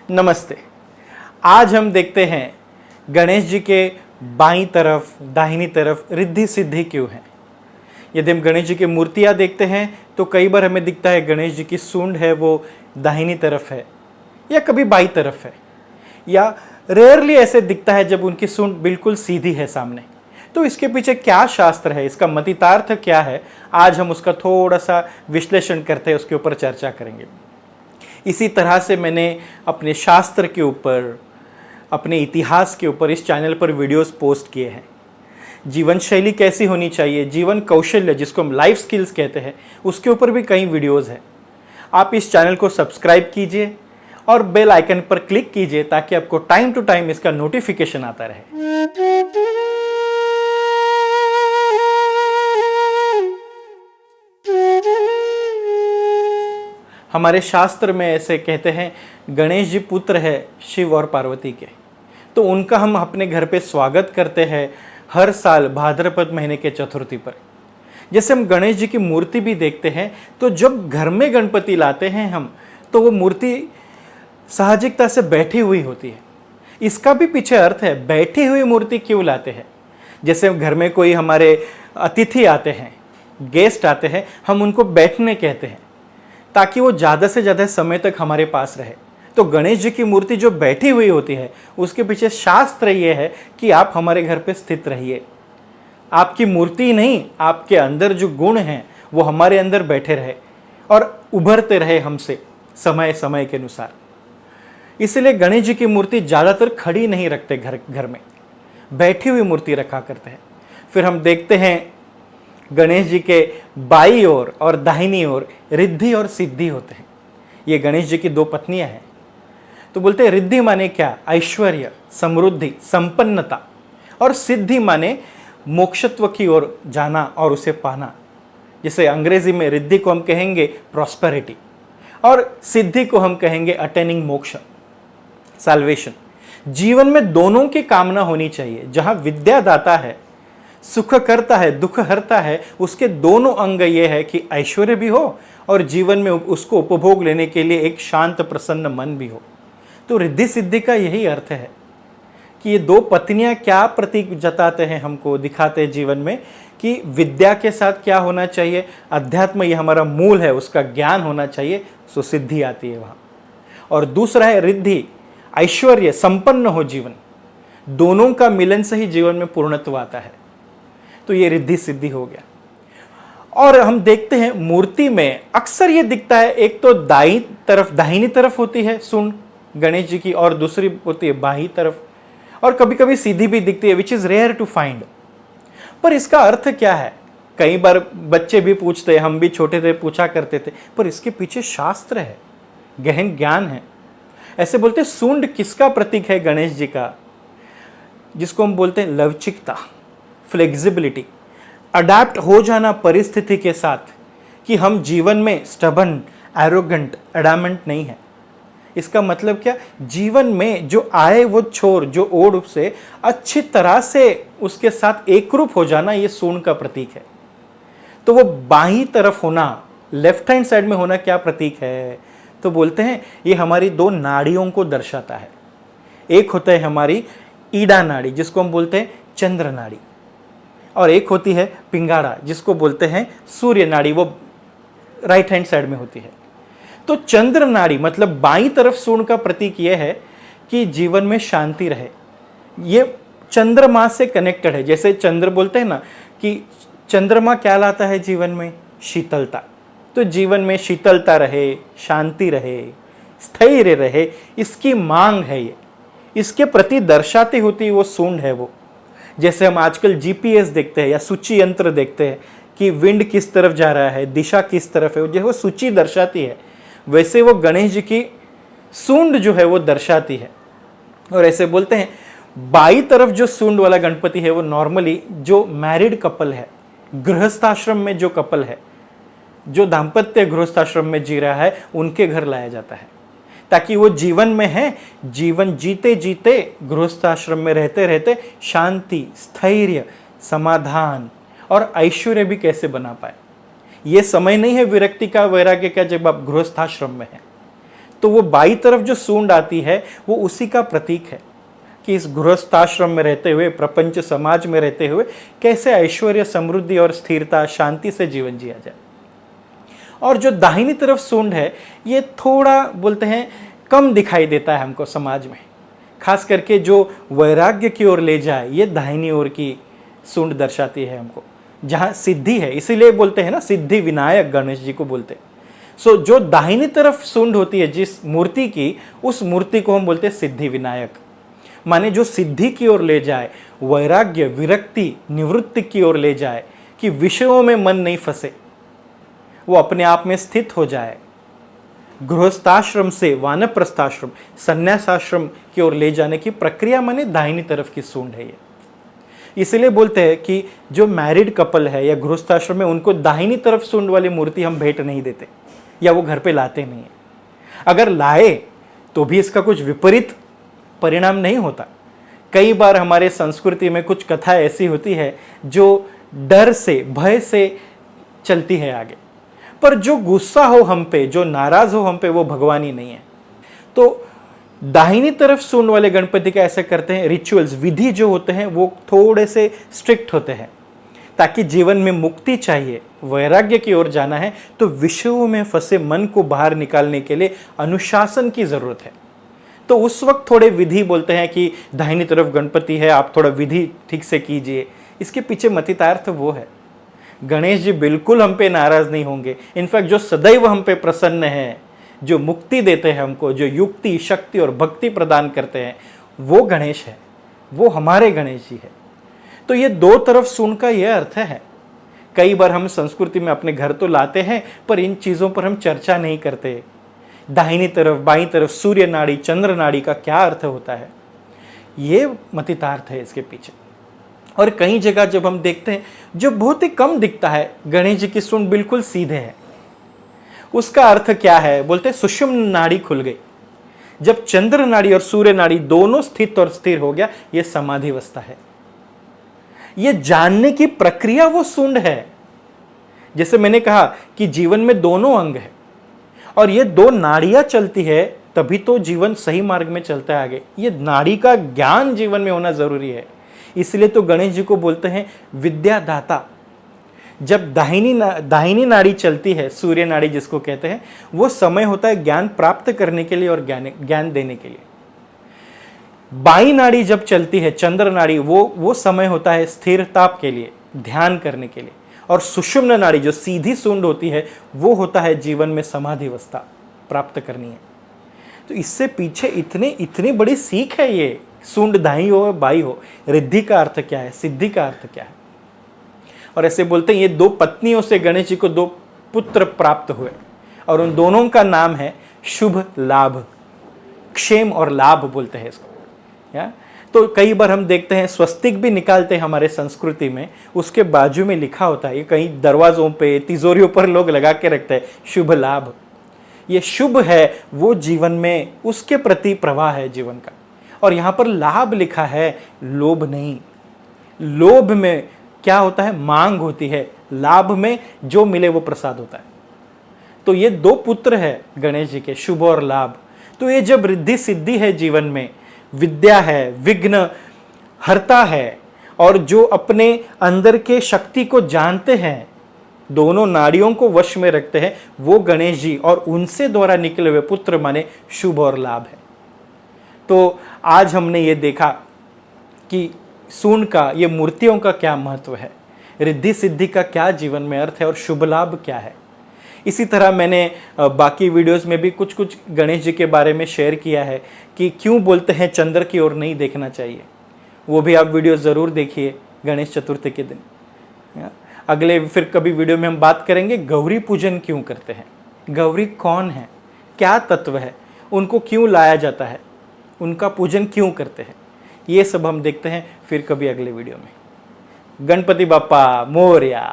नमस्ते। आज हम देखते हैं गणेश जी के बाईं तरफ दाहिनी तरफ रिद्धि सिद्धि क्यों है। यदि हम गणेश जी की मूर्तियां देखते हैं तो कई बार हमें दिखता है गणेश जी की सूंड है वो दाहिनी तरफ है या कभी बाईं तरफ है, या रेयरली ऐसे दिखता है जब उनकी सूंड बिल्कुल सीधी है सामने। तो इसके पीछे क्या शास्त्र है, इसका मतितार्थ क्या है, आज हम उसका थोड़ा सा विश्लेषण करते हैं, उसके ऊपर चर्चा करेंगे। इसी तरह से मैंने अपने शास्त्र के ऊपर, अपने इतिहास के ऊपर इस चैनल पर वीडियोस पोस्ट किए हैं। जीवन शैली कैसी होनी चाहिए, जीवन कौशल्य जिसको हम लाइफ स्किल्स कहते हैं, उसके ऊपर भी कई वीडियोस हैं। आप इस चैनल को सब्सक्राइब कीजिए और बेल आइकन पर क्लिक कीजिए ताकि आपको टाइम टू टाइम इसका नोटिफिकेशन आता रहे। हमारे शास्त्र में ऐसे कहते हैं गणेश जी पुत्र है शिव और पार्वती के, तो उनका हम अपने घर पे स्वागत करते हैं हर साल भाद्रपद महीने के चतुर्थी पर। जैसे हम गणेश जी की मूर्ति भी देखते हैं तो जब घर में गणपति लाते हैं हम, तो वो मूर्ति साहजिकता से बैठी हुई होती है। इसका भी पीछे अर्थ है, बैठी हुई मूर्ति क्यों लाते हैं। जैसे घर में कोई हमारे अतिथि आते हैं, गेस्ट आते हैं, हम उनको बैठने कहते हैं ताकि वो ज़्यादा से ज़्यादा समय तक हमारे पास रहे। तो गणेश जी की मूर्ति जो बैठी हुई होती है उसके पीछे शास्त्र ये है कि आप हमारे घर पे स्थित रहिए। आपकी मूर्ति नहीं, आपके अंदर जो गुण हैं वो हमारे अंदर बैठे रहे और उभरते रहे हमसे समय समय के अनुसार। इसलिए गणेश जी की मूर्ति ज़्यादातर खड़ी नहीं रखते, घर में बैठी हुई मूर्ति रखा करते हैं। फिर हम देखते हैं गणेश जी के बाईं ओर और दाहिनी ओर रिद्धि और सिद्धि होते हैं। ये गणेश जी की दो पत्नियां हैं। तो बोलते हैं रिद्धि माने क्या, ऐश्वर्य, समृद्धि, संपन्नता, और सिद्धि माने मोक्षत्व की ओर जाना और उसे पाना। जैसे अंग्रेजी में रिद्धि को हम कहेंगे प्रॉस्पेरिटी और सिद्धि को हम कहेंगे अटेनिंग मोक्ष, साल्वेशन। जीवन में दोनों की कामना होनी चाहिए। जहां विद्या दाता है, सुख करता है, दुख हरता है, उसके दोनों अंग ये है कि ऐश्वर्य भी हो और जीवन में उसको उपभोग लेने के लिए एक शांत प्रसन्न मन भी हो। तो रिद्धि सिद्धि का यही अर्थ है कि ये दो पत्नियां क्या प्रतीक जताते हैं, हमको दिखाते हैं जीवन में कि विद्या के साथ क्या होना चाहिए, अध्यात्म ये हमारा मूल है, उसका ज्ञान होना चाहिए, सो सिद्धि आती है वहाँ। और दूसरा है रिद्धि, ऐश्वर्य, संपन्न हो जीवन। दोनों का मिलन से ही जीवन में पूर्णत्व आता है। तो ये रिद्धि सिद्धि हो गया। और हम देखते हैं मूर्ति में अक्सर ये दिखता है, एक तो दाहिनी तरफ होती है सूंड गणेश जी की और दूसरी होती है बाईं तरफ, और कभी कभी सीधी भी दिखती है, which is rare to find. पर इसका अर्थ क्या है, कई बार बच्चे भी पूछते हैं, हम भी छोटे थे पूछा करते थे, पर इसके पीछे शास्त्र है, गहन ज्ञान है। ऐसे बोलते हैं सूंड किसका प्रतीक है गणेश जी का, जिसको हम बोलते हैं लवचिकता, फ्लेक्सिबिलिटी, अडैप्ट हो जाना परिस्थिति के साथ, कि हम जीवन में स्टबन, एरोगेंट, एडामेंट नहीं है। इसका मतलब क्या, जीवन में जो आए वो छोर, जो ओढ़ से अच्छी तरह से उसके साथ एकरूप हो जाना, ये सूंड का प्रतीक है। तो वो बाईं तरफ होना, लेफ्ट हैंड साइड में होना क्या प्रतीक है, तो बोलते हैं ये हमारी दो नाड़ियों को दर्शाता है। एक होता है हमारी ईड़ा नाड़ी जिसको हम बोलते हैं चंद्र नाड़ी, और एक होती है पिंगाड़ा जिसको बोलते हैं सूर्य नाड़ी, वो राइट हैंड साइड में होती है। तो चंद्र नाड़ी मतलब बाईं तरफ सूंड का प्रतीक यह है कि जीवन में शांति रहे। ये चंद्रमा से कनेक्टेड है। जैसे चंद्र बोलते हैं ना कि चंद्रमा क्या लाता है जीवन में, शीतलता। तो जीवन में शीतलता रहे, शांति रहे, स्थैर्य रहे, इसकी मांग है ये, इसके प्रति दर्शाती होती वो सूंड है वो। जैसे हम आजकल जीपीएस देखते हैं या सूची यंत्र देखते हैं कि विंड किस तरफ जा रहा है, दिशा किस तरफ है, जो वो सूची दर्शाती है, वैसे वो गणेश जी की सूंड जो है वो दर्शाती है। और ऐसे बोलते हैं बाई तरफ जो सूंड वाला गणपति है वो नॉर्मली जो मैरिड कपल है, गृहस्थाश्रम में जो कपल है, जो दाम्पत्य गृहस्थाश्रम में जी रहा है, उनके घर लाया जाता है, ताकि वो जीवन में है, जीवन जीते जीते गृहस्थाश्रम में रहते रहते शांति, स्थैर्य, समाधान और ऐश्वर्य भी कैसे बना पाए। ये समय नहीं है विरक्ति का, वैराग्य का, जब आप गृहस्थाश्रम में हैं। तो वो बाई तरफ जो सूंड आती है वो उसी का प्रतीक है कि इस गृहस्थाश्रम में रहते हुए, प्रपंच समाज में रहते हुए कैसे ऐश्वर्य, समृद्धि और स्थिरता, शांति से जीवन जिया जाए। और जो दाहिनी तरफ सूंड है ये थोड़ा बोलते हैं कम दिखाई देता है हमको समाज में, खास करके जो वैराग्य की ओर ले जाए, ये दाहिनी ओर की सूंड दर्शाती है हमको, जहाँ सिद्धि है। इसीलिए बोलते हैं ना, सिद्धि विनायक गणेश जी को बोलते हैं। जो दाहिनी तरफ सूंड होती है जिस मूर्ति की, उस मूर्ति को हम बोलते हैं सिद्धि विनायक, माने जो सिद्धि की ओर ले जाए, वैराग्य, विरक्ति, निवृत्ति की ओर ले जाए, कि विषयों में मन नहीं फंसे, वो अपने आप में स्थित हो जाए। गृहस्थाश्रम से वानप्रस्थाश्रम, संन्यासाश्रम की ओर ले जाने की प्रक्रिया माने दाहिनी तरफ की सूंड है ये। इसलिए बोलते हैं कि जो मैरिड कपल है या गृहस्थाश्रम में, उनको दाहिनी तरफ सूंड वाली मूर्ति हम भेंट नहीं देते या वो घर पे लाते नहीं है। अगर लाए तो भी इसका कुछ विपरीत परिणाम नहीं होता। कई बार हमारे संस्कृति में कुछ कथा ऐसी होती है जो डर से, भय से चलती है आगे, पर जो गुस्सा हो हम पे, जो नाराज हो हम पे, वो भगवान ही नहीं है। तो दाहिनी तरफ सूंड वाले गणपति का ऐसे करते हैं, रिचुअल्स, विधि जो होते हैं वो थोड़े से स्ट्रिक्ट होते हैं, ताकि जीवन में मुक्ति चाहिए, वैराग्य की ओर जाना है, तो विषयों में फंसे मन को बाहर निकालने के लिए अनुशासन की जरूरत है। तो उस वक्त थोड़े विधि बोलते हैं कि दाहिनी तरफ गणपति है, आप थोड़ा विधि ठीक से कीजिए। इसके पीछे मतितार्थ वो है, गणेश जी बिल्कुल हम पे नाराज नहीं होंगे। इनफैक्ट जो सदैव हम पे प्रसन्न है, जो मुक्ति देते हैं हमको, जो युक्ति, शक्ति और भक्ति प्रदान करते हैं, वो गणेश है, वो हमारे गणेश जी है। तो ये दो तरफ सूंड का ये अर्थ है। कई बार हम संस्कृति में अपने घर तो लाते हैं, पर इन चीज़ों पर हम चर्चा नहीं करते। दाहिनी तरफ, बाईं तरफ सूर्य नाड़ी, चंद्र नाड़ी का क्या अर्थ होता है, ये मतितार्थ है इसके पीछे। और कई जगह जब हम देखते हैं, जो बहुत ही कम दिखता है, गणेश जी की सूंड बिल्कुल सीधे है। उसका अर्थ क्या है, बोलते हैं सुषुम्न नाड़ी खुल गई। जब चंद्र नाड़ी और सूर्य नाड़ी दोनों स्थित और स्थिर हो गया, यह समाधि अवस्था है। यह जानने की प्रक्रिया वो सूंड है। जैसे मैंने कहा कि जीवन में दोनों अंग है और ये दो नाड़ियां चलती है, तभी तो जीवन सही मार्ग में चलता है आगे। ये नाड़ी का ज्ञान जीवन में होना जरूरी है। इसलिए तो गणेश जी को बोलते हैं विद्यादाता। जब दाहिनी नाड़ी चलती है, सूर्य नाड़ी जिसको कहते हैं, वो समय होता है ज्ञान प्राप्त करने के लिए और ज्ञान देने के लिए। बाई नाड़ी जब चलती है, चंद्र नाड़ी, वो समय होता है स्थिरता के लिए, ध्यान करने के लिए। और सुषुम्न नाड़ी जो सीधी सूंड होती है, वो होता है जीवन में समाधि अवस्था प्राप्त करनी है। तो इससे पीछे इतनी बड़ी सीख है ये। सूंड दाई हो बाई हो, रिद्धि का अर्थ क्या है, सिद्धि का अर्थ क्या है। और ऐसे बोलते हैं ये दो पत्नियों से गणेश जी को दो पुत्र प्राप्त हुए और उन दोनों का नाम है शुभ लाभ, क्षेम और लाभ बोलते हैं इसको। या तो कई बार हम देखते हैं स्वस्तिक भी निकालते हैं हमारे संस्कृति में, उसके बाजू में लिखा होता है, ये कई दरवाजों पे, तिजोरियों पर लोग लगा के रखते हैं, शुभ लाभ। ये शुभ है, वो जीवन में उसके प्रति प्रवाह है जीवन का। और यहाँ पर लाभ लिखा है, लोभ नहीं। लोभ में क्या होता है, मांग होती है, लाभ में जो मिले वो प्रसाद होता है। तो ये दो पुत्र है गणेश जी के, शुभ और लाभ। तो ये जब रिद्धि सिद्धि है जीवन में, विद्या है, विघ्न हरता है, और जो अपने अंदर के शक्ति को जानते हैं, दोनों नाड़ियों को वश में रखते हैं, वो गणेश जी और उनसे द्वारा निकले हुए पुत्र माने शुभ और लाभ है। तो आज हमने ये देखा कि सूंड का, ये मूर्तियों का क्या महत्व है, रिद्धि सिद्धि का क्या जीवन में अर्थ है और शुभ लाभ क्या है। इसी तरह मैंने बाकी वीडियोस में भी कुछ गणेश जी के बारे में शेयर किया है कि क्यों बोलते हैं चंद्र की ओर नहीं देखना चाहिए। वो भी आप वीडियो ज़रूर देखिए गणेश चतुर्थी के दिन। अगले फिर कभी वीडियो में हम बात करेंगे गौरी पूजन क्यों करते हैं, गौरी कौन है, क्या तत्व है, उनको क्यों लाया जाता है, उनका पूजन क्यों करते हैं, ये सब हम देखते हैं फिर कभी अगले वीडियो में। गणपति बप्पा मोरया।